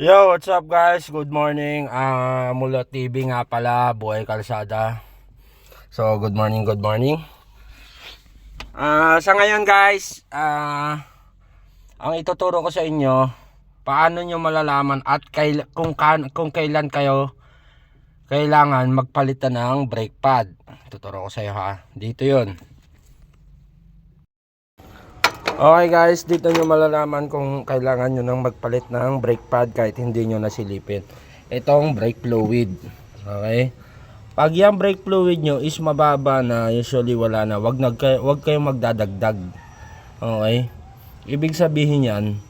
Yo, what's up guys? Good morning. Mulot TV nga pala, Buhay Kalsada. So, good morning, good morning. Sa ngayon guys, ang ituturo ko sa inyo, paano nyo malalaman at kung kailan kayo kailangan magpalitan ng brake pad. Tuturo ko sa iyo ha. Dito 'yon. Okay guys, dito nyo malalaman kung kailangan nyo nang magpalit ng brake pad kahit hindi nyo nasilipin. Itong brake fluid. Okay? Pag yung brake fluid nyo is mababa na, usually wala na, wag kayong magdadagdag. Okay? Ibig sabihin yan,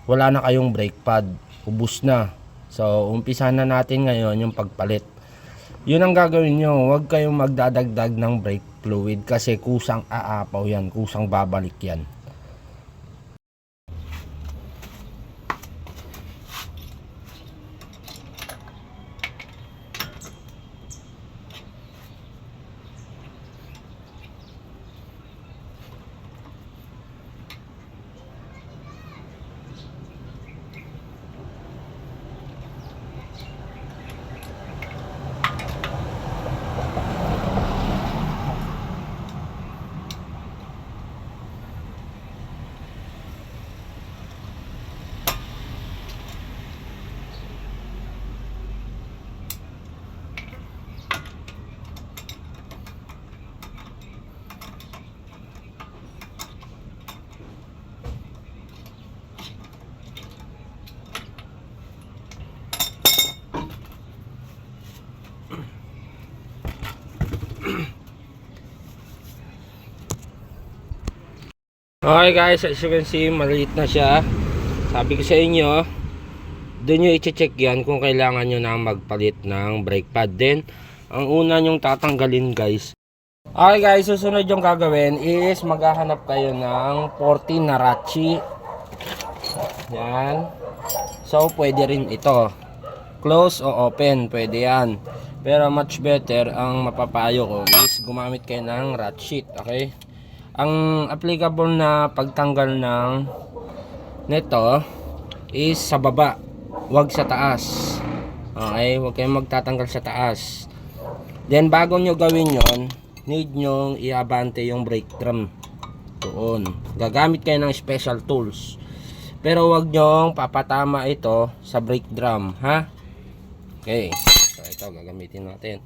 wala na kayong brake pad. Ubus na. So, umpisa na natin ngayon yung pagpalit. Yun ang gagawin nyo. Wag kayong magdadagdag ng brake fluid kasi kusang aapaw yan. Kusang babalik yan. Okay guys, as you can see, maliit na siya. Sabi ko sa inyo, doon nyo i-check yan kung kailangan nyo na magpalit ng brake pad. Then, ang una nyong tatanggalin guys. Okay guys, susunod yung gagawin is maghahanap kayo ng 40 na ratchi. Yan. So, pwede rin ito. Close o open, pwede yan. Pero much better, ang mapapayo ko is gumamit kayo ng ratchet. Okay? Ang applicable na pagtanggal ng nito is sa baba, wag sa taas. Okay, wag kayong magtatanggal sa taas. Then bago nyo gawin yon, need nyo iabante yung brake drum doon. Gagamit kayo ng special tools, pero wag nyo papatama ito sa brake drum, ha? Okay, so ito gagamitin natin.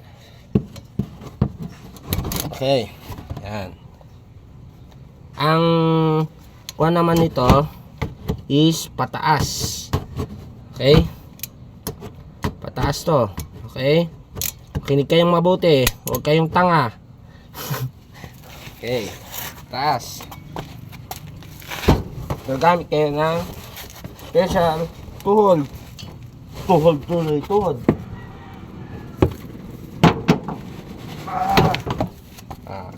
Okay, yan. Ang kuha naman nito is pataas. Okay? Pataas to. Okay? Kinig kayong mabuti. Huwag kayong tanga. Okay. Taas. Gagamit kayo ng special tool. Tuhod.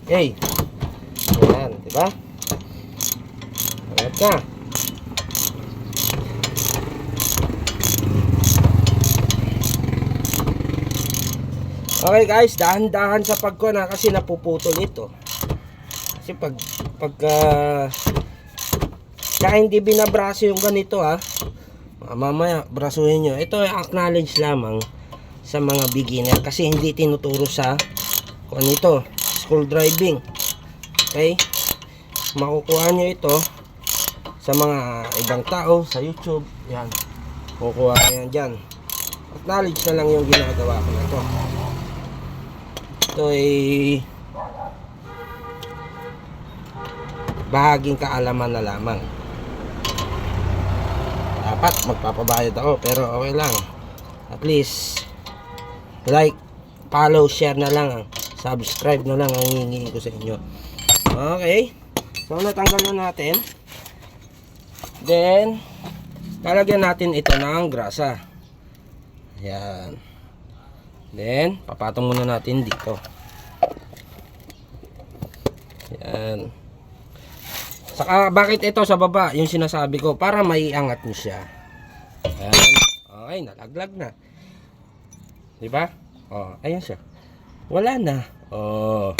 Okay. Ayan, diba? Ayan ka. Okay guys, dahan-dahan sa pagkuha kasi napuputol ito. Kasi kaya hindi binabraso yung ganito ha. Mamaya brasuhin nyo. Ito ay acknowledge lamang sa mga beginner kasi hindi tinuturo sa kung ano ito, school driving. Okay? Makukuha nyo ito sa mga ibang tao sa YouTube. Yan. Kukuha yan dyan. Acknowledge na lang yung ginagawa ko na ito. Ito ay bahaging kaalaman na lamang. Dapat magpapabayad ako pero okay lang. At least like, follow, share na lang. Subscribe na lang ang hihingin ko sa inyo. Okay. So natanggal na natin. Then lalagyan natin ito ng grasa. Yan. Then papatong muna natin dito. Yan. Saka bakit ito sa baba? Yung sinasabi ko para maiangat niyo siya. Yan. Okay, nalaglag na. 'Di ba? Oh, ayan siya. Wala na. Oh.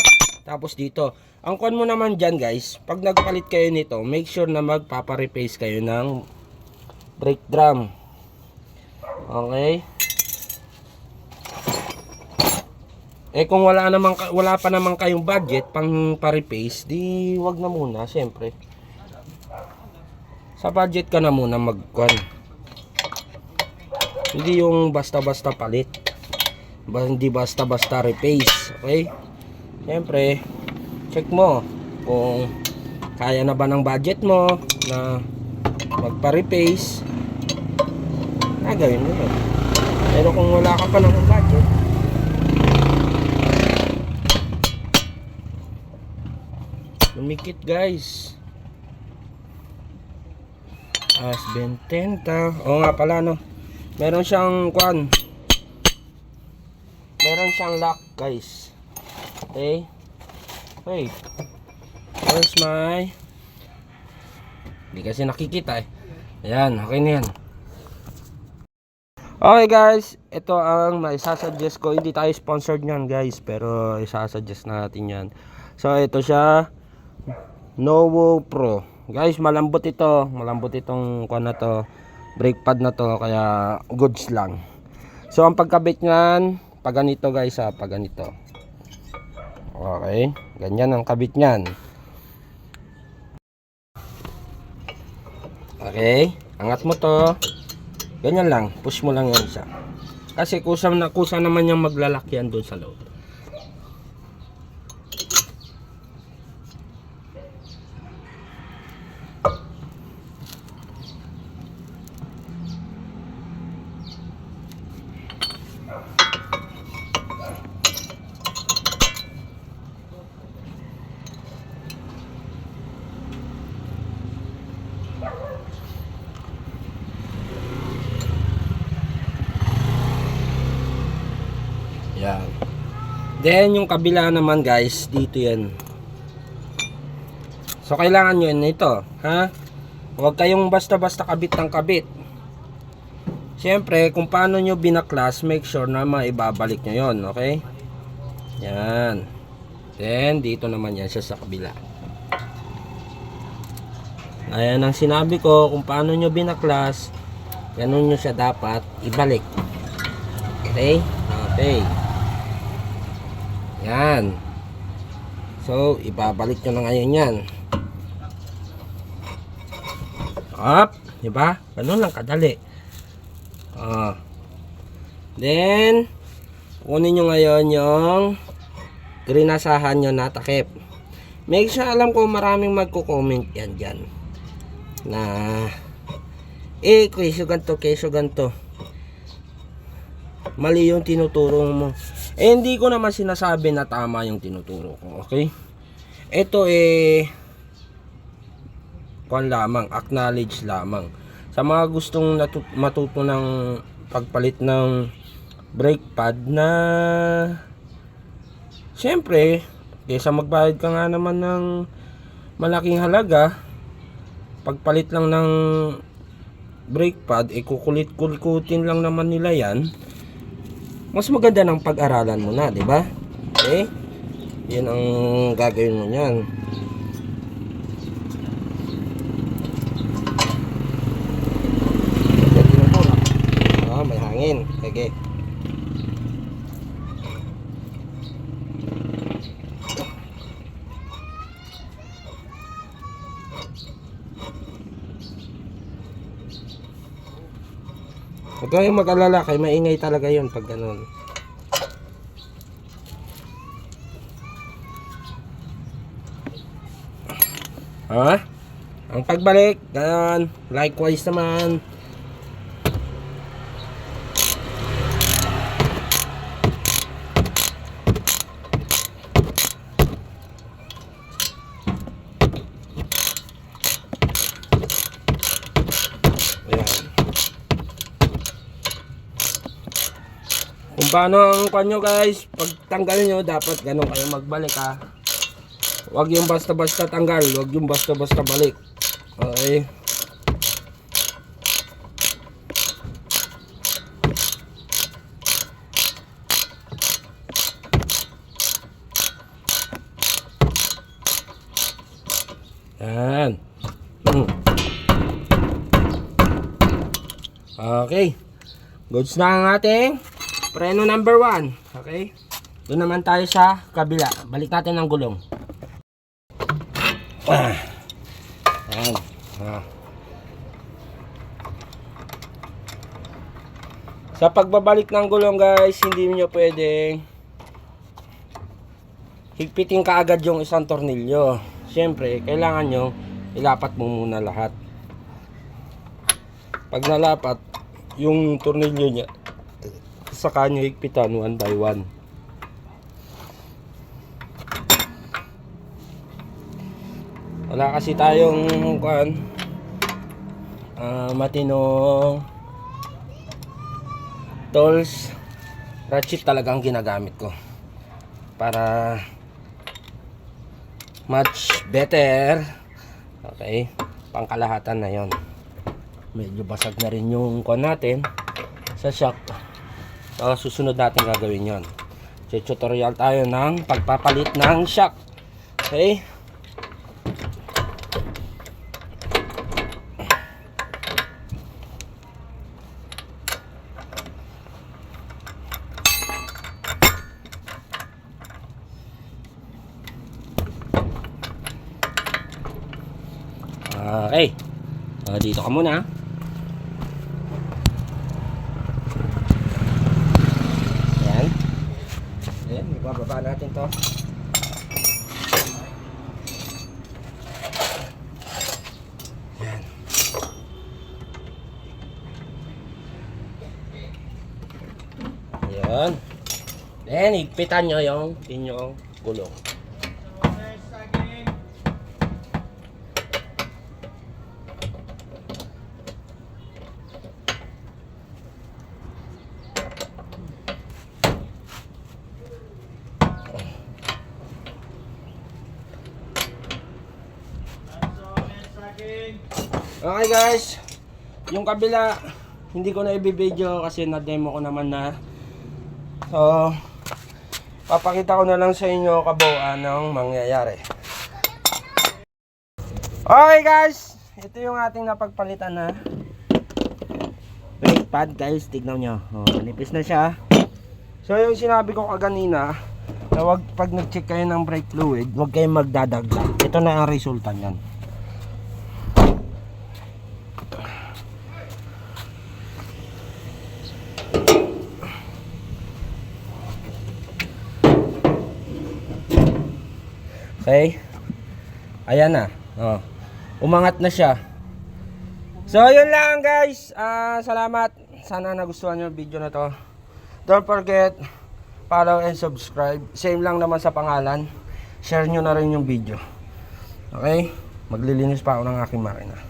Tapos dito, ang kuan mo naman dyan guys, pag nagpalit kayo nito, make sure na magpapa-replace kayo ng brake drum. Okay? Kung wala pa naman kayong budget pang pa-replace, di wag na muna, syempre. Sa budget ka na muna magkuhan. Hindi yung basta-basta palit. Hindi basta-basta replace, okay? Syempre, check mo kung kaya na ba ng budget mo na magpa-replace. Gawin mo yun. Pero kung wala ka pa ng budget, lumikit guys. Bententa. Oo nga pala no. Meron siyang kwan. Meron siyang lock guys. Okay. Wait. Where's my... Hindi kasi nakikita eh. Ayan, okay na yan. Okay guys, ito ang maisasuggest ko. Hindi tayo sponsored nyan guys, pero isasuggest natin yan. So ito siya, Novo Pro. Guys, malambot ito. Malambot itong kuan na to, brake pad na to, kaya goods lang. So ang pagkabit nyan, pag ganito guys ha, pag ganito. Okay, ganyan ang kabit nyan. Okay, angat mo to. Ganyan lang, push mo lang yan siya. Kasi kusa naman yung maglalak yan doon sa loob. Yan. Then yung kabila naman guys, dito yan. So kailangan nyo yun ito, ha? Huwag kayong basta-basta kabit ng kabit. Siyempre, kung paano nyo binaklas, make sure na maibabalik nyo yun, okay? Yan. Then dito naman yan siya sa kabila. Ayan ang sinabi ko, kung paano nyo binaklas, ganun nyo siya dapat ibalik. Okay? Okay. Yan. So, ibabalik nyo na ngayon yan. Up. Diba? Ganun lang kadali. Then, kunin nyo ngayon yung grinasahan nyo na takip. Make sure, alam ko maraming magko-comment yan dyan. Na, keso ganto. Mali yung tinuturo mo. Hindi ko naman sinasabi na tama yung tinuturo ko, okay? Ito kuan lamang, acknowledge lamang. Sa mga gustong matuto ng pagpalit ng brake pad na siyempre, kaysa magbayad ka nga naman ng malaking halaga, pagpalit lang ng brake pad, kukulit-kulikutin lang naman nila yan. Mas maganda ng pag-aralan mo na, di ba? Okay? Yan ang gagawin mo niyan. May hangin. Okay. Huwag kayong mag-alala, kay maingay talaga yun pag ganun. Ha? Ang pagbalik, ganun. Likewise naman. Kung paano ang kanyo guys, pag tanggal nyo, dapat ganun kayo magbalik ha. Huwag yung basta-basta tanggal, huwag yung basta-basta balik. Okay. Yan. Okay. Goods na ang ating preno number 1. Okay? Doon naman tayo sa kabila. Balik natin ang gulong. Ayan. Sa pagbabalik ng gulong guys, hindi niyo pwedeng higpitin kaagad yung isang tornilyo. Siyempre, kailangan nyo ilapat mo muna lahat. Pag nalapat yung tornilyo nya, saka nyo higpitan one by one. Wala kasi tayong matinong tools. Ratchet talagang ginagamit ko para much better. Okay, pangkalahatan na yon. Medyo basag na rin yung kon natin sa shock. So, susunod natin gagawin yon. Tutorial tayo ng pagpapalit ng shock. Okay. Okay. Dito ka muna. Ayan. Ayan, ibababa natin to. Ayan. Ayan. Then, higpitan nyo yung inyong gulong. Okay guys, yung kabila hindi ko na i-video kasi na-demo ko naman na. So, papakita ko na lang sa inyo kabuuan ng mangyayari. Okay guys, ito yung ating napagpalitan na brake pad guys, tignan nyo. Manipis na siya. So yung sinabi ko kaganina na pag nag-check kayo ng brake fluid, huwag kayong magdadagdag. Ito na ang resulta nyan. Okay. Ayan na. Umangat na siya. So, yun lang guys. Salamat. Sana nagustuhan nyo yung video na to. Don't forget, follow and subscribe. Same lang naman sa pangalan. Share nyo na rin yung video. Okay? Maglilinis pa ako ng aking makina.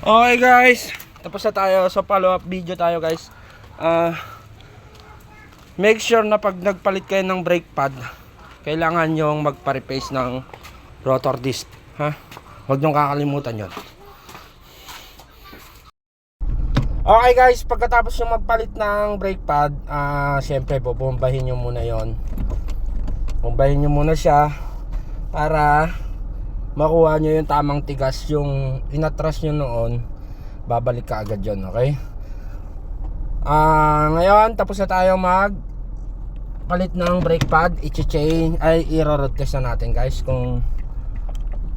Okay guys. Tapos na tayo. So, follow up video tayo guys. Make sure na pag nagpalit kayo ng brake pad, kailangan nyong magpa-replace ng rotor disc, ha? Huwag nyong kakalimutan yon. Okay guys, pagkatapos yung magpalit ng brake pad, syempre bubombahin nyo muna yon. Bombahin nyo muna siya para makuha nyo yung tamang tigas. Yung inatras nyo noon, babalik ka agad yon, okay? Ngayon, tapos na tayo palit ng brake pad, i-chain, i-road test na natin guys kung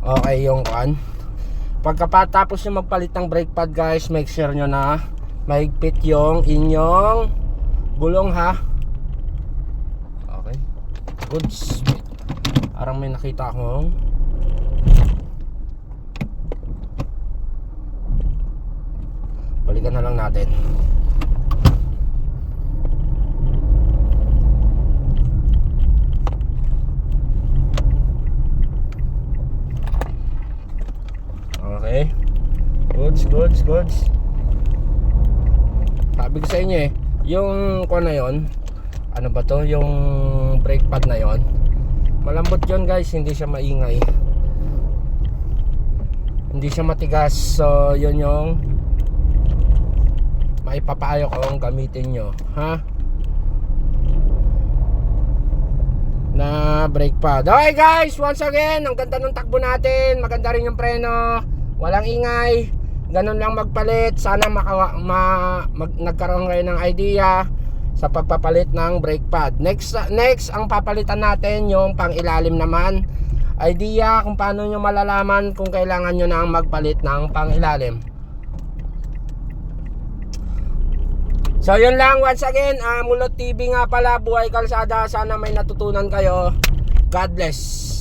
okay yung kan. Pagkatapos nyo magpalit ng brake pad guys, make sure nyo na mahigpit yung inyong gulong, ha. Okay, goods. Parang may nakita akong balikan na lang natin. Okay. Goods. Sabi ko sa inyo yung kuha na yon, ano ba to, yung brake pad na yon, malambot yon guys, hindi siya maingay, hindi siya matigas. So yun yung maipapayo kung gamitin nyo, ha, na brake pad. Okay guys, once again, ang ganda ng takbo natin, maganda rin yung preno, walang ingay, ganun lang magpalit. Sana nagkaroon kayo ng idea sa pagpapalit ng brake pad. Next ang papalitan natin yung pang ilalim naman. Idea kung paano nyo malalaman kung kailangan nyo na magpalit ng pang ilalim. So yun lang, once again, Mulot TV nga pala, Buhay Kalsada. Sana may natutunan kayo. God bless.